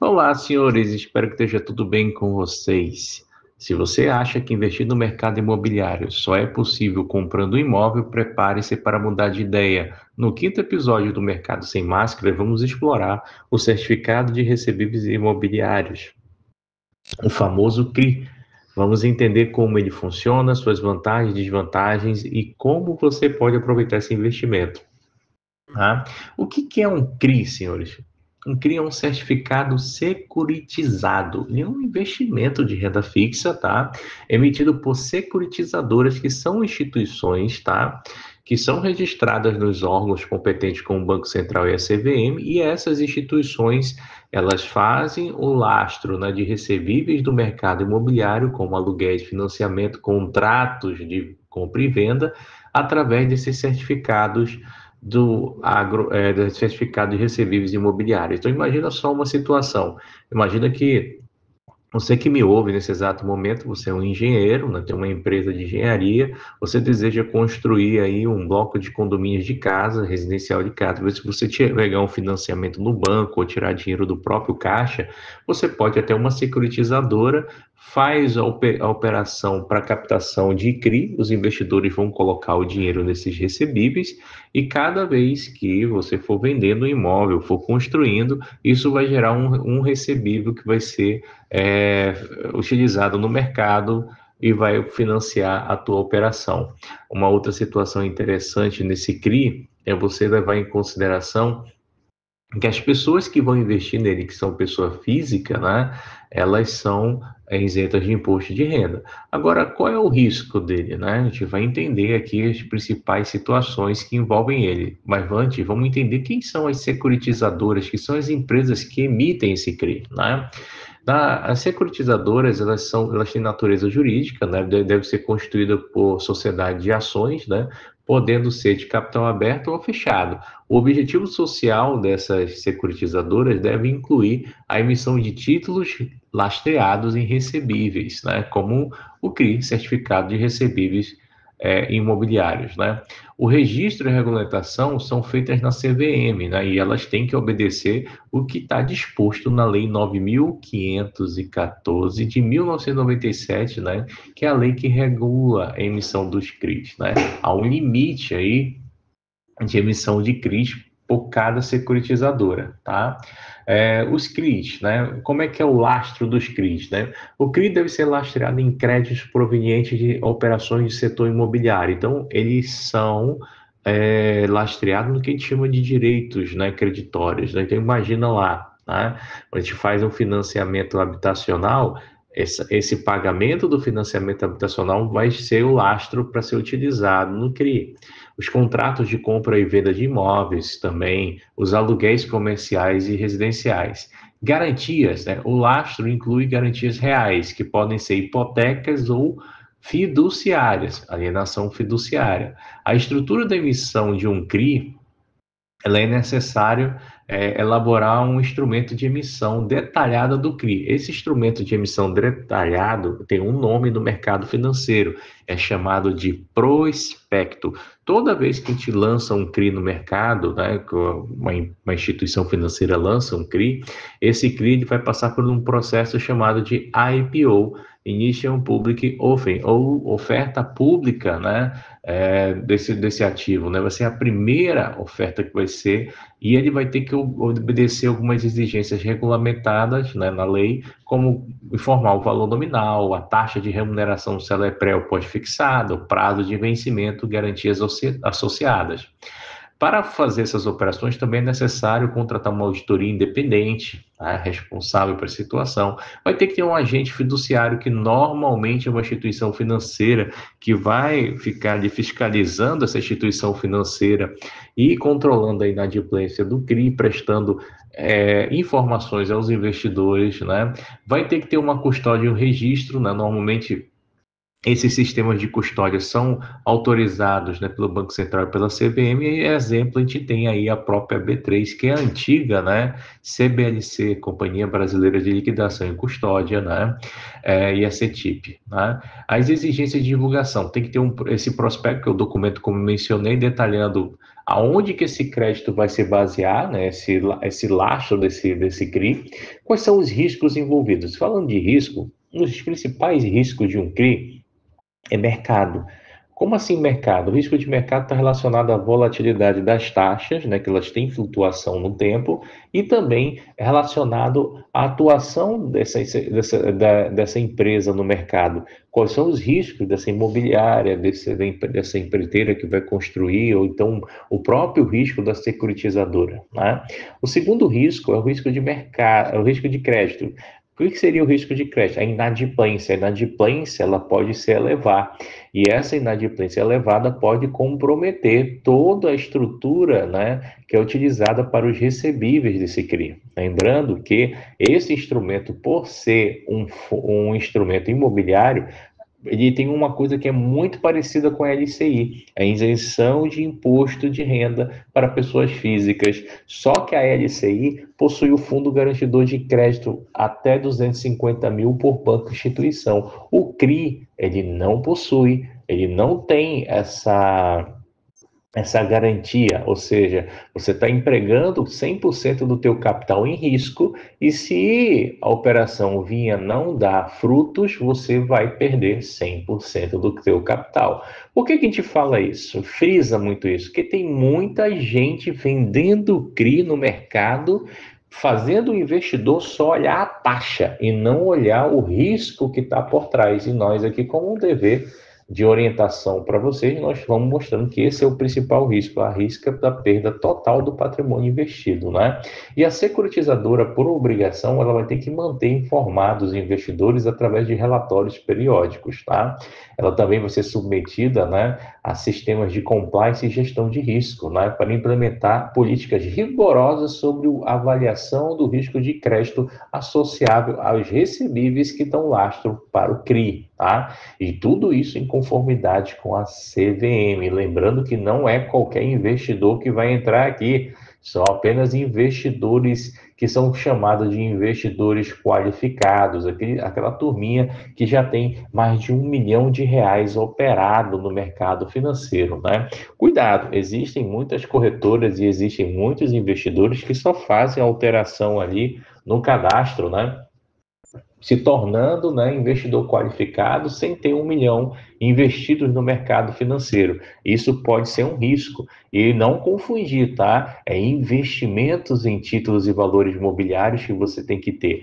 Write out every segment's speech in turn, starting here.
Olá, senhores, espero que esteja tudo bem com vocês. Se você acha que investir no mercado imobiliário só é possível comprando um imóvel, prepare-se para mudar de ideia. No quinto episódio do Mercado Sem Máscara, vamos explorar o certificado de recebíveis imobiliários, o famoso CRI. Vamos entender como ele funciona, suas vantagens, desvantagens e como você pode aproveitar esse investimento. Tá? O que é um CRI, senhores? Um CRI é um certificado securitizado, ele é um investimento de renda fixa, tá? Emitido por securitizadoras, que são instituições, tá? Que são registradas nos órgãos competentes como o Banco Central e a CVM, e essas instituições, elas fazem o lastro, né, de recebíveis do mercado imobiliário, como aluguéis, financiamento, contratos de compra e venda, através desses certificados do certificado de recebíveis imobiliários. Então, imagina só uma situação. Imagina que você que me ouve nesse exato momento, você é um engenheiro, né, tem uma empresa de engenharia, você deseja construir aí um bloco de condomínios de casa, residencial de casa. Se você pegar um financiamento no banco ou tirar dinheiro do próprio caixa, você pode até uma securitizadora, faz a operação para captação de CRI, os investidores vão colocar o dinheiro nesses recebíveis, e cada vez que você for vendendo um imóvel, for construindo, isso vai gerar um recebível que vai ser é, utilizado no mercado e vai financiar a tua operação. Uma outra situação interessante nesse CRI é você levar em consideração que as pessoas que vão investir nele, que são pessoa física, né, elas são isentas de imposto de renda. Agora, qual é o risco dele, né? A gente vai entender aqui as principais situações que envolvem ele. Mas antes, vamos entender quem são as securitizadoras, que são as empresas que emitem esse CRI, né? As securitizadoras, elas têm natureza jurídica, né? Deve ser constituída por sociedade de ações, né? Podendo ser de capital aberto ou fechado. O objetivo social dessas securitizadoras deve incluir a emissão de títulos lastreados em recebíveis, né? Como o CRI, Certificado de Recebíveis Imobiliários, né? O registro e a regulamentação são feitas na CVM, né? E elas têm que obedecer o que está disposto na Lei 9.514 de 1997, né? Que é a lei que regula a emissão dos CRIs, né? Há um limite aí de emissão de CRIs por cada securitizadora, tá? Os CRIs, né? Como é que é o lastro dos CRIs, né? O CRI deve ser lastreado em créditos provenientes de operações de setor imobiliário. Então, eles são lastreados no que a gente chama de direitos, né, creditórios, né? Então, imagina lá, né? A gente faz um financiamento habitacional, esse pagamento do financiamento habitacional vai ser o lastro para ser utilizado no CRI. Os contratos de compra e venda de imóveis também, os aluguéis comerciais e residenciais. Garantias, né? O lastro inclui garantias reais, que podem ser hipotecas ou fiduciárias, alienação fiduciária. A estrutura da emissão de um CRI, ela é necessário elaborar um instrumento de emissão detalhada do CRI. Esse instrumento de emissão detalhado tem um nome no mercado financeiro, é chamado de prospecto. Toda vez que a gente lança um CRI no mercado, né, uma instituição financeira lança um CRI, esse CRI ele vai passar por um processo chamado de IPO, Initial Public Offering, ou oferta pública, né, desse ativo, né? Vai ser a primeira oferta que vai ser, e ele vai ter que obedecer algumas exigências regulamentadas, né, na lei, como informar o valor nominal, a taxa de remuneração, se ela é pré ou pós-fixada, o prazo de vencimento, garantias associadas. Para fazer essas operações, também é necessário contratar uma auditoria independente, tá, responsável por a situação. Vai ter que ter um agente fiduciário, que normalmente é uma instituição financeira, que vai ficar fiscalizando essa instituição financeira e controlando a inadimplência do CRI, prestando informações aos investidores, né? Vai ter que ter uma custódia e um registro, né? Normalmente Esses sistemas de custódia são autorizados, né, pelo Banco Central e pela CVM, e exemplo a gente tem aí a própria B3, que é a antiga, né, CBLC, Companhia Brasileira de Liquidação e Custódia, né, e a CETIP, né. As exigências de divulgação, tem que ter esse prospecto, que é o documento, como mencionei, detalhando aonde que esse crédito vai se basear, né, esse lastro desse CRI, quais são os riscos envolvidos. Falando de risco, um dos principais riscos de um CRI é mercado. Como assim mercado? O risco de mercado está relacionado à volatilidade das taxas, né, que elas têm flutuação no tempo, e também é relacionado à atuação dessa empresa no mercado. Quais são os riscos dessa imobiliária, dessa empreiteira que vai construir, ou então o próprio risco da securitizadora, né? O segundo risco é o risco de mercado, é o risco de crédito. O que seria o risco de crédito? A inadimplência. A inadimplência ela pode se elevar. E essa inadimplência elevada pode comprometer toda a estrutura, né, que é utilizada para os recebíveis desse CRI. Lembrando que esse instrumento, por ser um instrumento imobiliário, ele tem uma coisa que é muito parecida com a LCI, a isenção de imposto de renda para pessoas físicas. Só que a LCI possui o fundo garantidor de crédito até 250 mil por banco e instituição. O CRI, ele não possui, ele não tem essa garantia, ou seja, você está empregando 100% do teu capital em risco e se a operação vinha não dar frutos, você vai perder 100% do teu capital. Por que a gente fala isso? Frisa muito isso, porque tem muita gente vendendo CRI no mercado, fazendo o investidor só olhar a taxa e não olhar o risco que está por trás. E nós aqui, como um dever de orientação para vocês, nós vamos mostrando que esse é o principal risco, a risco da perda total do patrimônio investido, né? E a securitizadora, por obrigação, ela vai ter que manter informados os investidores através de relatórios periódicos, tá? Ela também vai ser submetida, né, a sistemas de compliance e gestão de risco, né, para implementar políticas rigorosas sobre a avaliação do risco de crédito associável aos recebíveis que dão lastro para o CRI, tá? E tudo isso em conformidade com a CVM. Lembrando que não é qualquer investidor que vai entrar aqui, são apenas investidores que são chamados de investidores qualificados, aquela turminha que já tem mais de R$ 1 milhão operado no mercado financeiro, né? Cuidado, existem muitas corretoras e existem muitos investidores que só fazem alteração ali no cadastro, né, se tornando, né, investidor qualificado sem ter 1 milhão investidos no mercado financeiro. Isso pode ser um risco. E não confundir, tá? É investimentos em títulos e valores imobiliários que você tem que ter.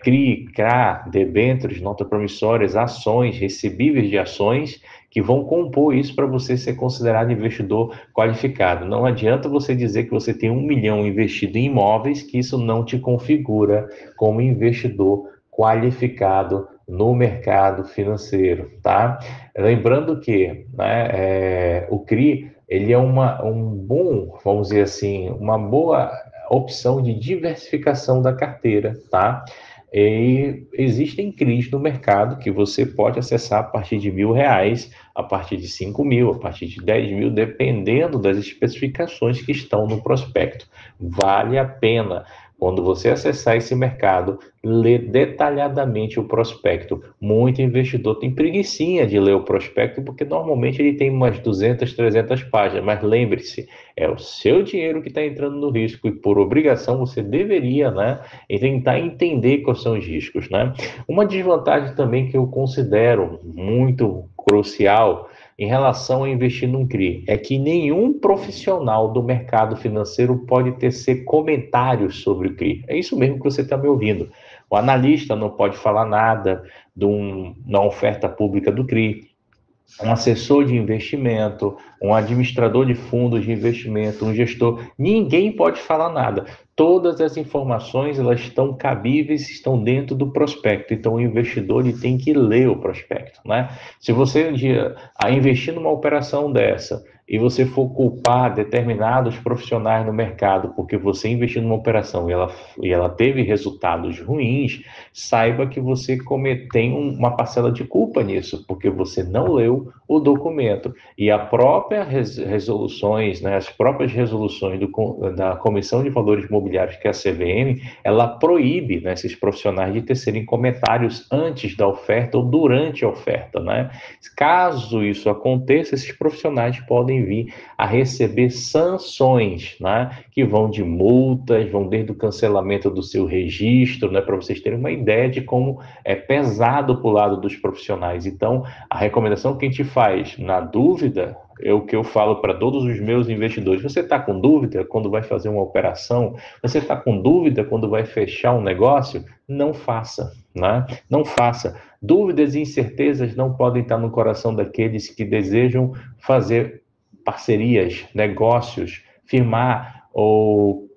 CRI, CRA, debêntures, notas promissórias, ações, recebíveis de ações, que vão compor isso para você ser considerado investidor qualificado. Não adianta você dizer que você tem 1 milhão investido em imóveis, que isso não te configura como investidor qualificado no mercado financeiro, tá? Lembrando que, né, o CRI ele é um bom, vamos dizer assim, uma boa opção de diversificação da carteira, tá? E existem CRIs no mercado que você pode acessar a partir de R$ 1.000, a partir de 5 mil, a partir de 10 mil, dependendo das especificações que estão no prospecto. Vale a pena. Quando você acessar esse mercado, lê detalhadamente o prospecto. Muito investidor tem preguicinha de ler o prospecto, porque normalmente ele tem umas 200, 300 páginas. Mas lembre-se, é o seu dinheiro que está entrando no risco e por obrigação você deveria, né, tentar entender quais são os riscos, né? Uma desvantagem também que eu considero muito crucial em relação a investir num CRI, é que nenhum profissional do mercado financeiro pode tecer comentários sobre o CRI. É isso mesmo que você está me ouvindo. O analista não pode falar nada na oferta pública do CRI. Um assessor de investimento, um administrador de fundos de investimento, um gestor, ninguém pode falar nada. Todas as informações elas estão cabíveis, estão dentro do prospecto. Então o investidor ele tem que ler o prospecto, né? Se você investir numa operação dessa e você for culpar determinados profissionais no mercado porque você investiu numa operação e ela teve resultados ruins, saiba que você tem uma parcela de culpa nisso, porque você não leu o documento. E resoluções, né, as próprias resoluções da Comissão de Valores Imobiliários, que é a CVM, ela proíbe, né, esses profissionais de tecerem comentários antes da oferta ou durante a oferta, né? Caso isso aconteça, esses profissionais podem vir a receber sanções, né, que vão de multas, vão desde o cancelamento do seu registro, né, para vocês terem uma ideia de como é pesado para o lado dos profissionais. Então, a recomendação que a gente faz, na dúvida, é o que eu falo para todos os meus investidores. Você está com dúvida quando vai fazer uma operação? Você está com dúvida quando vai fechar um negócio? Não faça, né? Não faça. Dúvidas e incertezas não podem estar no coração daqueles que desejam fazer parcerias, negócios, firmar ou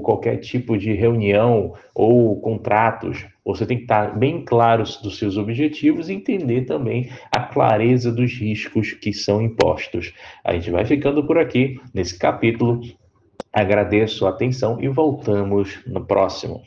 qualquer tipo de reunião ou contratos. Você tem que estar bem claro dos seus objetivos e entender também a clareza dos riscos que são impostos. A gente vai ficando por aqui nesse capítulo. Agradeço a atenção e voltamos no próximo.